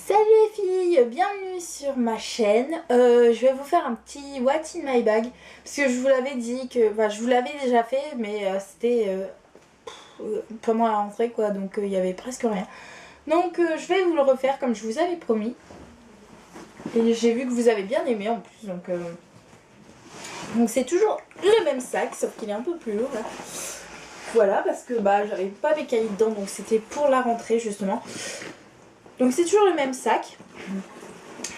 Salut les filles, bienvenue sur ma chaîne. Je vais vous faire un petit What's in my bag parce que je vous l'avais dit que, je vous l'avais déjà fait, mais c'était pendant la rentrée quoi, donc il y avait presque rien. Donc je vais vous le refaire comme je vous avais promis. Et j'ai vu que vous avez bien aimé en plus, donc c'est toujours le même sac, sauf qu'il est un peu plus lourd là. Voilà, parce que j'avais pas mes cahiers dedans, donc c'était pour la rentrée justement. Donc c'est toujours le même sac.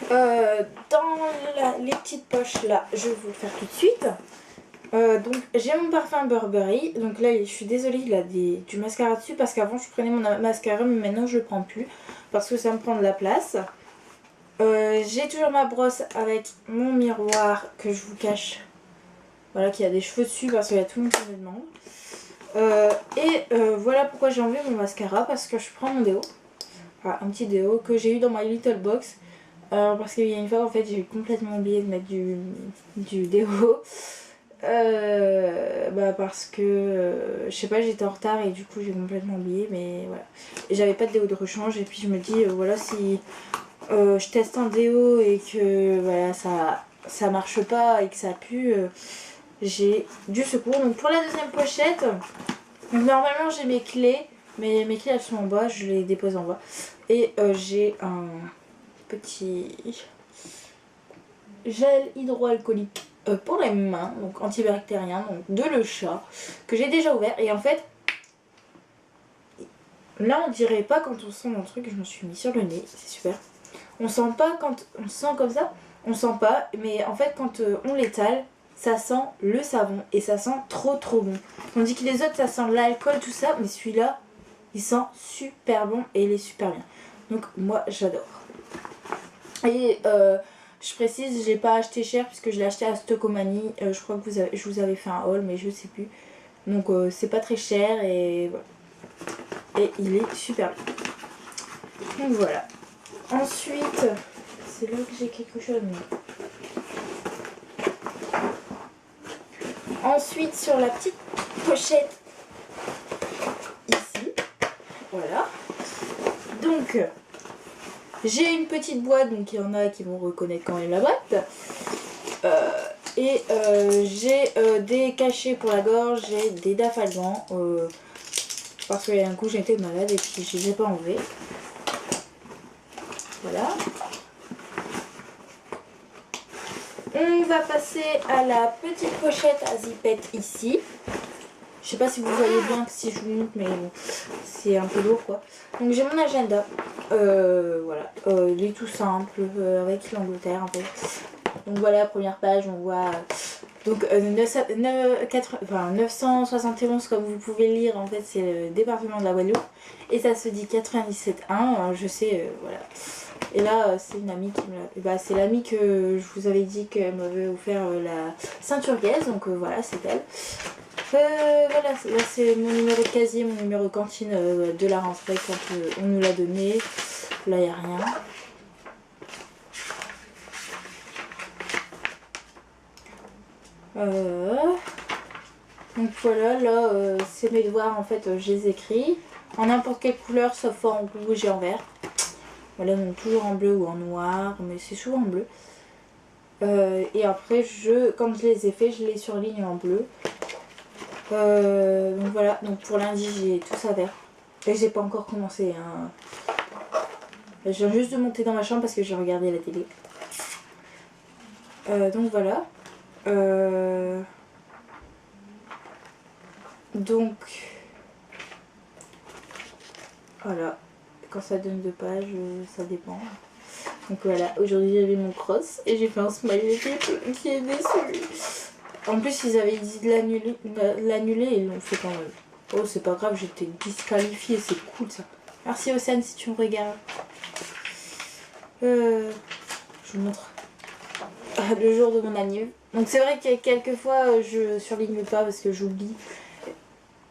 Dans les petites poches là, je vais vous le faire tout de suite. Donc j'ai mon parfum Burberry. Donc là je suis désolée, il a du mascara dessus parce qu'avant je prenais mon mascara, mais maintenant je le prends plus parce que ça me prend de la place. J'ai toujours ma brosse avec mon miroir que je vous cache. Voilà, qui a des cheveux dessus parce qu'il y a tout le monde qui me demande. Voilà pourquoi j'ai enlevé mon mascara, parce que je prends mon déo. Voilà, un petit déo que j'ai eu dans my little box. Parce qu'il y a une fois en fait j'ai complètement oublié de mettre du déo. Parce que je sais pas, j'étais en retard et du coup j'ai complètement oublié, mais voilà. Et j'avais pas de déo de rechange, et puis je me dis voilà, si je teste un déo et que voilà ça marche pas et que ça pue, j'ai du secours. Donc pour la deuxième pochette, donc normalement j'ai mes clés, mais mes clés elles sont en bas, je les dépose en bas. Et j'ai un petit gel hydroalcoolique pour les mains, donc antibactérien, donc de Le Chat, que j'ai déjà ouvert. Et en fait, là on dirait pas quand on sent mon truc, je me suis mis sur le nez, c'est super. On sent pas quand on sent comme ça, on sent pas, mais en fait quand on l'étale, ça sent le savon et ça sent trop bon. Tandis que les autres ça sent l'alcool, tout ça, mais celui-là il sent super bon et il est super bien. Donc moi j'adore. Et je précise, j'ai pas acheté cher puisque je l'ai acheté à Stockomanie. Je crois que je vous avais fait un haul, mais je sais plus. Donc c'est pas très cher et voilà. Et il est super bien. Donc voilà. Ensuite, c'est là que j'ai quelque chose. Ensuite, sur la petite pochette ici, voilà. Donc j'ai une petite boîte, donc il y en a qui vont reconnaître quand même la boîte. J'ai des cachets pour la gorge, j'ai des dafalgans, parce qu'il y a un coup j'étais malade et puis je les ai pas enlevés. Voilà. On va passer à la petite pochette à zipette ici. Je sais pas si vous voyez bien si je vous montre, mais bon, c'est un peu lourd quoi. Donc j'ai mon agenda. Voilà. Il est tout simple, avec l'Angleterre en fait. Donc voilà, première page, on voit donc 971, comme vous pouvez le lire, en fait c'est le département de la Guadeloupe. Et ça se dit 97.1, je sais, voilà. Et là c'est une amie qui me l'a... c'est l'amie que je vous avais dit qu'elle m'avait offert la ceinture gaze, donc voilà, c'est elle. Voilà, là c'est mon numéro de casier, mon numéro de cantine de la rentrée quand on nous l'a donné. Là il n'y a rien. Donc voilà, là c'est mes devoirs en fait, je les écris en n'importe quelle couleur sauf en rouge et en vert. Voilà, donc toujours en bleu ou en noir, mais c'est souvent en bleu. Et après, quand je les ai fait, je les surligne en bleu. Donc voilà, donc pour lundi j'ai tout ça vert. Et j'ai pas encore commencé. Hein. Je viens juste de monter dans ma chambre parce que j'ai regardé la télé. Donc voilà. Donc voilà, quand ça donne 2 pages, ça dépend. Donc voilà, aujourd'hui j'avais mon cross et j'ai fait un smiley qui est déçu. En plus ils avaient dit de l'annuler et ils l'ont fait quand même. Oh c'est pas grave, j'étais disqualifiée, c'est cool ça. Merci Océane si tu me regardes. Je vous montre le jour de mon anniv. Donc c'est vrai que quelques fois je surligne pas parce que j'oublie.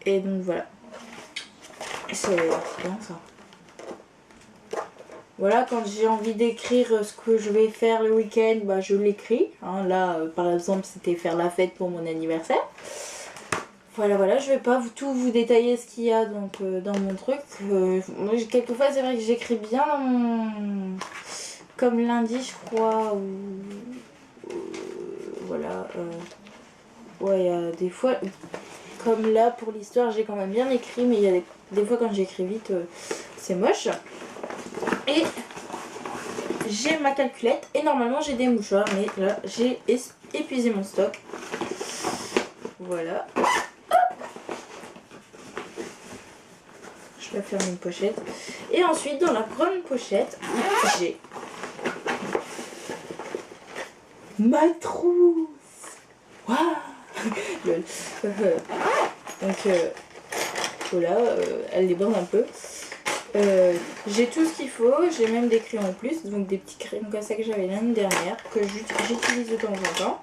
Et donc voilà. C'est bien ça. Voilà, quand j'ai envie d'écrire ce que je vais faire le week-end, je l'écris. Hein, là, par exemple, c'était faire la fête pour mon anniversaire. Voilà, je vais pas tout vous détailler ce qu'il y a donc, dans mon truc. Quelquefois, c'est vrai que j'écris bien dans mon... Comme lundi, je crois, ou voilà. Ouais, il y a des fois, comme là, pour l'histoire, j'ai quand même bien écrit, mais il y a des fois, quand j'écris vite, c'est moche. Et j'ai ma calculette, et normalement, j'ai des mouchoirs, mais là, j'ai épuisé mon stock. Voilà. Je vais fermer une pochette. Et ensuite, dans la grande pochette, j'ai ma trousse. Waouh. Donc, voilà, elle déborde un peu. J'ai tout ce qu'il faut, j'ai même des crayons en plus, donc des petits crayons comme ça que j'avais l'année dernière, que j'utilise de temps en temps.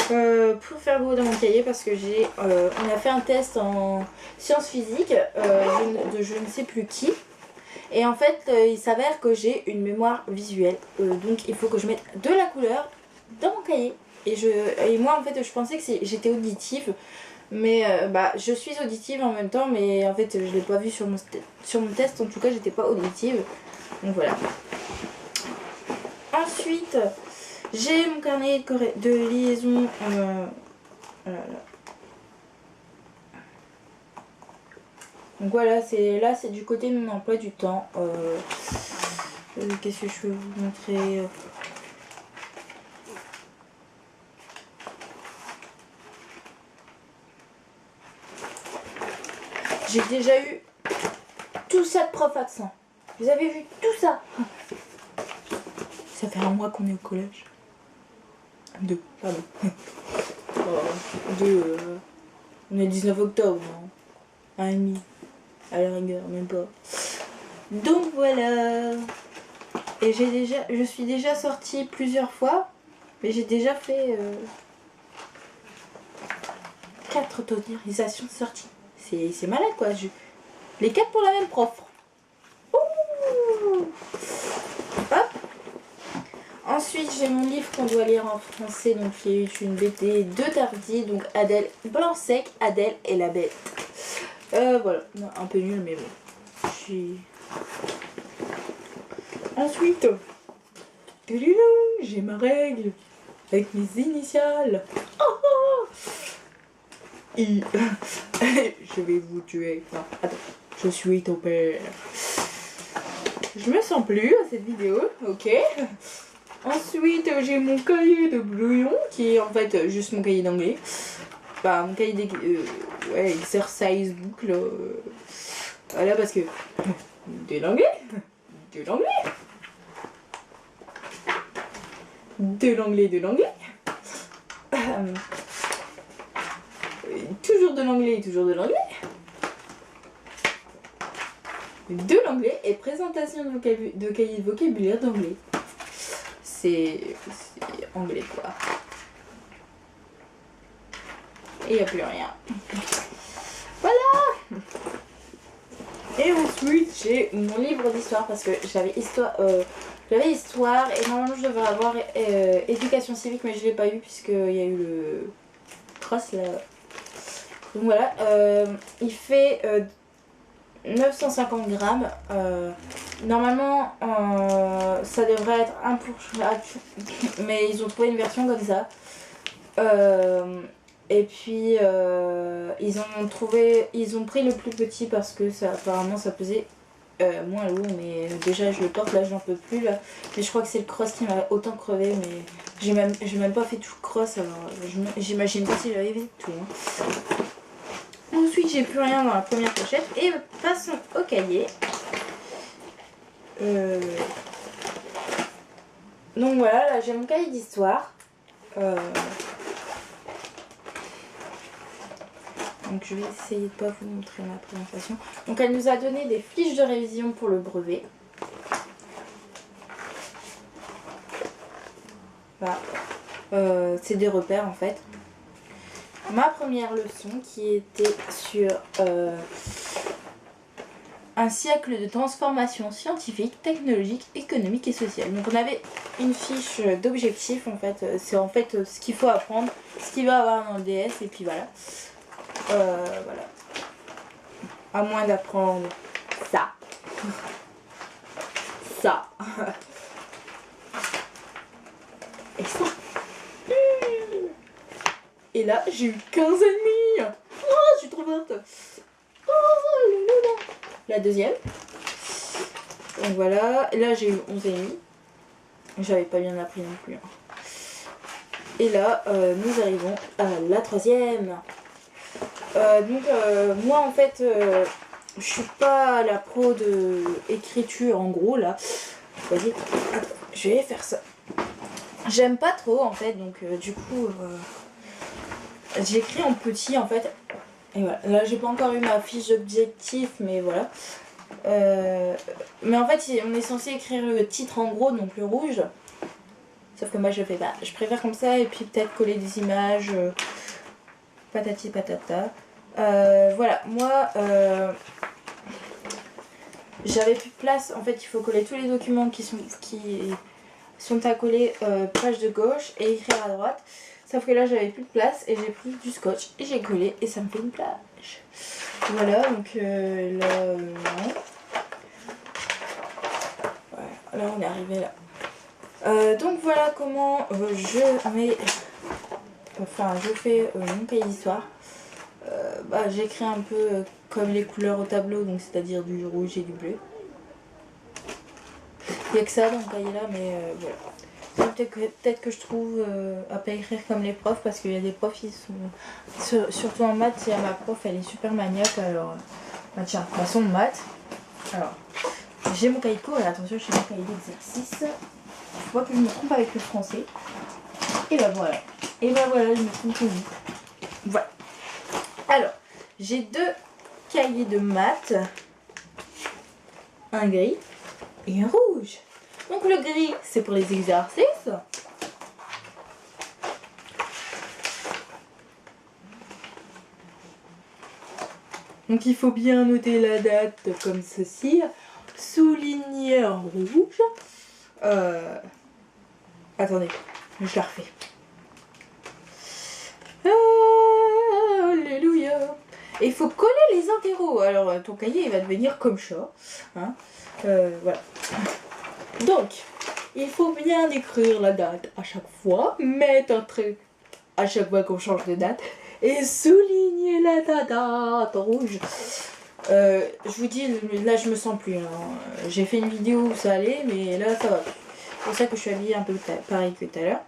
Pour faire beau dans mon cahier parce que on a fait un test en sciences physiques de je ne sais plus qui, et en fait il s'avère que j'ai une mémoire visuelle, donc il faut que je mette de la couleur dans mon cahier, et moi en fait je pensais que j'étais auditive, mais je suis auditive en même temps, mais en fait je l'ai pas vu sur mon test, en tout cas j'étais pas auditive, donc voilà. Ensuite j'ai mon carnet de liaison. Donc voilà, c'est du côté de mon emploi du temps. Qu'est-ce que je peux vous montrer? J'ai déjà eu tout ça de prof absent. Vous avez vu tout ça? Ça fait un mois qu'on est au collège. 2, pardon. On est le 19 octobre, hein. 1,5. À la rigueur, même pas. Donc voilà. Et je suis déjà sortie plusieurs fois, mais j'ai déjà fait 4 autorisations de sortie. C'est malade quoi. Les 4 pour la même prof. Ouh. Hop. Ensuite, j'ai mon livre qu'on doit lire en français, donc qui est une BD de Tardy, donc Adèle Blanc-Sec, Adèle et la bête. Voilà, un peu nul, mais bon. Ensuite, j'ai ma règle avec mes initiales. Oh, oh. Et je vais vous tuer. Non, attends, je suis ton père. Je me sens plus à cette vidéo, ok. Ensuite, j'ai mon cahier de brouillon qui est en fait juste mon cahier d'anglais. Enfin, mon cahier exercise book là. Voilà, parce que de l'anglais, de l'anglais, de l'anglais, de l'anglais. Toujours de l'anglais, toujours de l'anglais. De l'anglais et présentation de cahier de vocabulaire d'anglais. C'est anglais quoi. Et il n'y a plus rien. Voilà. Et ensuite j'ai mon livre d'histoire parce que j'avais histoire et normalement je devrais avoir éducation civique, mais je l'ai pas eu puisqu'il y a eu le cross là. Donc voilà, il fait 950 grammes. Normalement ça devrait être 1 pour chaque, mais ils ont trouvé une version comme ça. Et puis ils ont pris le plus petit parce que apparemment ça pesait moins lourd, mais déjà je le porte là, j'en peux plus là. Mais je crois que c'est le cross qui m'a autant crevé, mais j'ai même pas fait tout le cross, alors j'imagine pas si j'avais fait tout. Hein. Ensuite j'ai plus rien dans la première pochette et passons au cahier. Donc voilà, là j'ai mon cahier d'histoire. Donc je vais essayer de pas vous montrer ma présentation. Donc elle nous a donné des fiches de révision pour le brevet. Voilà. C'est des repères en fait. Ma première leçon qui était sur un siècle de transformation scientifique, technologique, économique et sociale. Donc on avait une fiche d'objectifs en fait. C'est en fait ce qu'il faut apprendre, ce qu'il va avoir dans le DS et puis voilà. Voilà. À moins d'apprendre ça. Ça. Et ça. Et là, j'ai eu 15 ennemis. Oh, je suis trop forte. Oh, la deuxième. Donc voilà. Et là, j'ai eu 11 ennemis. J'avais pas bien appris non plus. Et là, nous arrivons à la troisième. Moi, en fait, je suis pas la pro de écriture, en gros, là. Vous voyez, je vais faire ça. J'aime pas trop, en fait, donc du coup... j'écris en petit en fait. Et voilà. Là j'ai pas encore eu ma fiche d'objectif mais voilà. Mais en fait on est censé écrire le titre en gros donc le rouge. Sauf que moi je fais pas. Je préfère comme ça et puis peut-être coller des images. Patati patata. Voilà. Moi j'avais plus de place. En fait il faut coller tous les documents qui sont à coller page de gauche et écrire à droite. Sauf que là j'avais plus de place et j'ai pris du scotch et j'ai collé et ça me fait une plage. Voilà donc là non. Ouais, là on est arrivé là. Donc voilà comment je fais mon cahier d'histoire. J'écris un peu comme les couleurs au tableau, donc c'est-à-dire du rouge et du bleu. Il n'y a que ça dans le cahier là mais voilà. Peut-être que je trouve à pas écrire comme les profs parce qu'il y a des profs qui sont surtout en maths. Il y a ma prof, elle est super maniaque. Alors tiens, façon de maths. Alors j'ai mon cahier de cours et attention, j'ai mon cahier d'exercice. Je vois que je me trompe avec le français. Et ben voilà. Et ben voilà, je me trompe tout. Voilà. Alors j'ai deux cahiers de maths, un gris et un rouge. Donc le gris, c'est pour les exercices. Donc il faut bien noter la date comme ceci, souligné en rouge. Attendez, je la refais. Alléluia. Et il faut coller les interros. Alors ton cahier il va devenir comme ça. Hein. Voilà. Donc, il faut bien écrire la date à chaque fois, mettre un trait à chaque fois qu'on change de date et souligner la date rouge. Je vous dis, là je me sens plus. Hein. J'ai fait une vidéo où ça allait, mais là ça va plus. C'est pour ça que je suis habillée un peu pareil que tout à l'heure.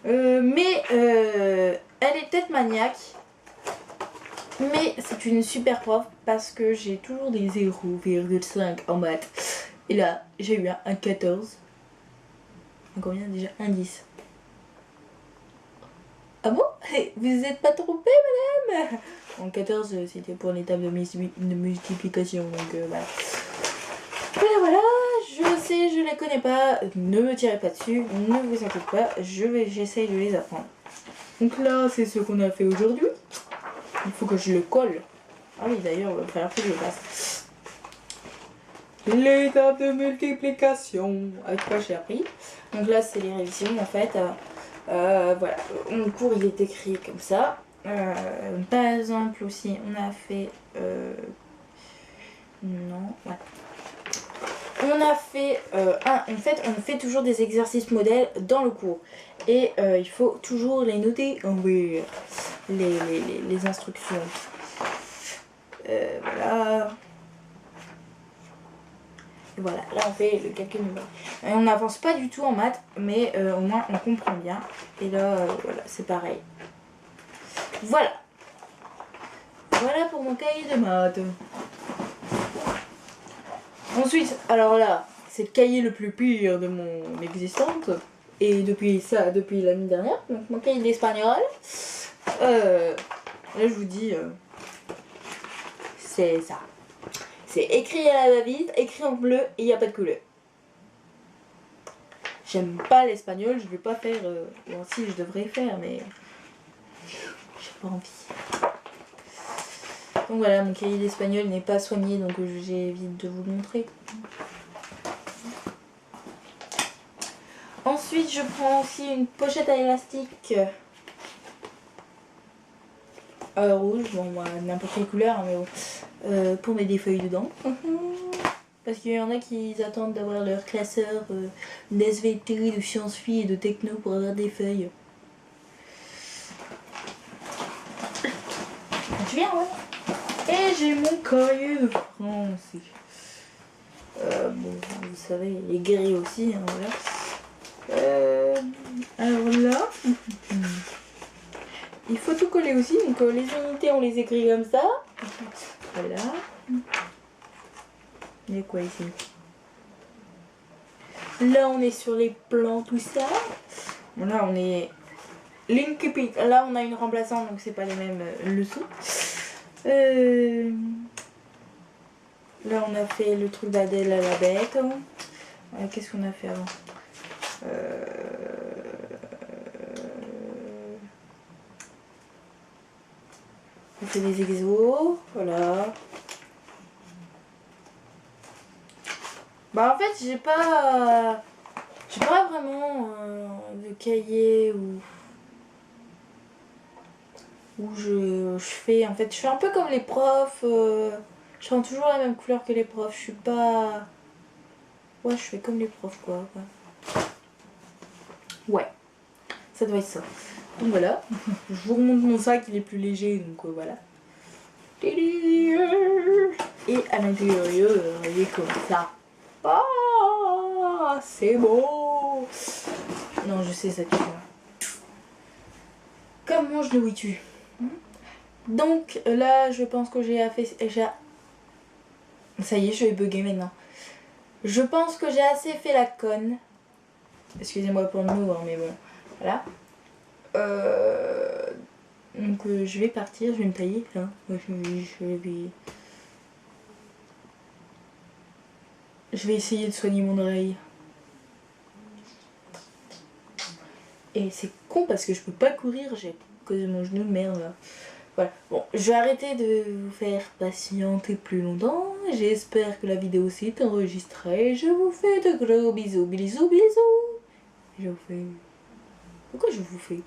Elle est peut-être maniaque, mais c'est une super prof parce que j'ai toujours des 0,5 en maths. Et là, j'ai eu un 14. Un combien déjà? Un 10. Ah bon? Vous êtes pas trompé, madame? En 14, c'était pour les tables de multiplication. Donc voilà. Voilà, je sais, je les connais pas. Ne me tirez pas dessus. Ne vous inquiétez pas. J'essaye de les apprendre. Donc là, c'est ce qu'on a fait aujourd'hui. Il faut que je le colle. Ah oui, d'ailleurs, il va falloir que je le fasse. L'étape de multiplication. Avec quoi j'ai appris. Donc là, c'est les révisions en fait. Voilà, mon cours il est écrit comme ça. Par exemple aussi, on a fait... non, ouais. On a fait... en fait, on fait toujours des exercices modèles dans le cours. Et il faut toujours les noter en vert. Les instructions. Voilà. Voilà, là on fait le calcul numérique. On n'avance pas du tout en maths, mais au moins on comprend bien. Et là, voilà, c'est pareil. Voilà. Voilà pour mon cahier de maths. Ensuite, alors là, c'est le cahier le plus pire de mon existence. Et depuis l'année dernière. Donc mon cahier d'espagnol. Là je vous dis, c'est ça. C'est écrit à la va-vite, écrit en bleu et il n'y a pas de couleur. J'aime pas l'espagnol, je vais pas faire... bon si, je devrais faire, mais... j'ai pas envie. Donc voilà, mon cahier d'espagnol n'est pas soigné, donc j'évite de vous le montrer. Ensuite, je prends aussi une pochette à élastique. rouge, bon moi n'importe quelle couleur, hein, mais bon, pour mettre des feuilles dedans. Parce qu'il y en a qui attendent d'avoir leur classeur d'SVT, de science-fi et de techno pour avoir des feuilles. Tu viens, ouais. Et j'ai mon cahier de français. Bon, vous savez, il est gris aussi, hein, voilà. Alors là, il faut tout coller aussi, donc les unités on les écrit comme ça. Voilà. Il y a quoi ici? Là on est sur les plans, tout ça. Bon, là on est Linkupit. Là on a une remplaçante, donc c'est pas les mêmes leçons. Là on a fait le truc d'Adèle à la bête. Qu'est-ce qu'on a fait avant? On fait des exos, voilà. Bah en fait j'ai pas vraiment de cahier où je fais, en fait je fais un peu comme les profs, je prends toujours la même couleur que les profs, je suis pas, ouais je fais comme les profs quoi. Ouais, ça doit être ça. Donc voilà, je vous remonte mon sac, il est plus léger, donc voilà. Et à l'intérieur, il est comme ça. Ah, c'est beau. Non, je sais ça tu vois. Comment je le tu. Donc là, je pense que j'ai fait... Ça y est, je vais bugger maintenant. Je pense que j'ai assez fait la conne. Excusez-moi pour le mot, hein, mais bon. Voilà. Donc je vais partir, je vais me tailler. Hein. Je vais essayer de soigner mon oreille. Et c'est con parce que je peux pas courir, j'ai cause de mon genou de merde là. Voilà. Bon, je vais arrêter de vous faire patienter plus longtemps. J'espère que la vidéo s'est enregistrée. Je vous fais de gros bisous, bisous, bisous. Je vous fais... Pourquoi je vous fais...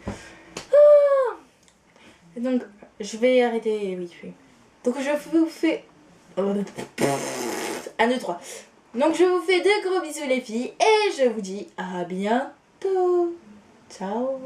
Ah, donc, je vais arrêter vite fait. Donc, je vous fais... 1, 2, 3. Donc, je vous fais de gros bisous les filles. Et je vous dis à bientôt. Ciao.